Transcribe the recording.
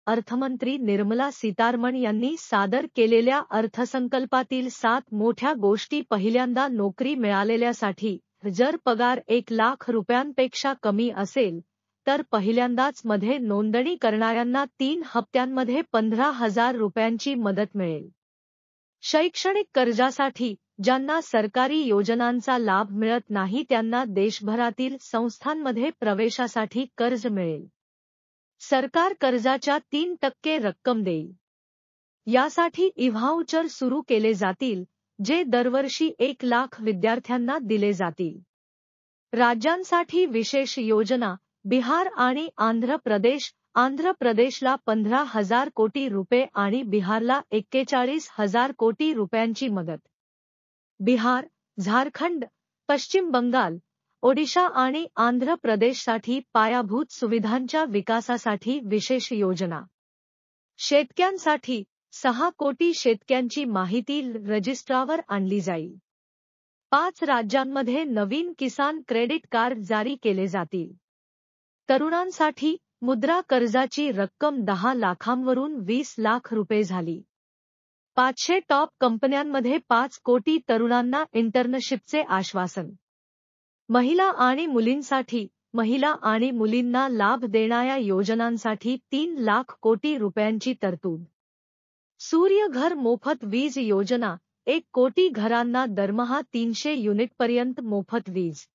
अर्थमंत्री निर्मला सीतारमण यांनी सादर केलेल्या अर्थसंकल्पातील 7 मोठ्या गोष्टी पहिल्यांदा नोकरी मिळालेल्यासाठी जर पगार 1 लाख रुपयांपेक्षा कमी असेल तर पहिल्यांदाच मध्ये नोंदणी करणाऱ्यांना 3 हप्त्यांमध्ये 15,000 रुपयांची मदत मिळेल. शैक्षणिक कर्जासाठी ज्यांना सरकारी योजनांचा लाभ मिळत नाही त्यांना देशभरातील संस्थांमध्ये प्रवेशासाठी कर्ज मिळेल. सरकार कर्जाच्या 3% रक्कम देईल. यासाठी ई-व्हाउचर सुरू केले जातील जे दरवर्षी 1 लाख विद्यार्थ्यांना दिले जातील. राज्यांसाठी विशेष योजना बिहार आणि आंध्र प्रदेश. आंध्र प्रदेशला 15,000 कोटी रुपये आणि बिहारला 41,000 कोटी रुपयांची मदत. बिहार, झारखंड, पश्चिम बंगाल, ओडिशा आणि आंध्र प्रदेशसाठी पायाभूत सुविधांच्या विकासासाठी विशेष योजना. शेतकऱ्यांसाठी 6 कोटी शेतकऱ्यांची माहिती रजिस्ट्रावर आणली जाईल. 5 राज्यांमध्ये नवीन किसान क्रेडिट कार्ड जारी केले जातील. तरुणांसाठी मुद्रा कर्जाची रक्कम 10 लाखांवरून 20 लाख रुपये झाली. 500 टॉप कंपन्यांमध्ये 5 कोटी तरुणांना इंटर्नशिपचे आश्वासन. महिला आणि मुलींसाठी महिला आणि मुलींना लाभ देणाऱ्या योजनांसाठी 3 लाख कोटी रुपयांची तरतूद. सूर्यघर मोफत वीज योजना 1 कोटी घरांना दरमहा 300 युनिटपर्यंत मोफत वीज.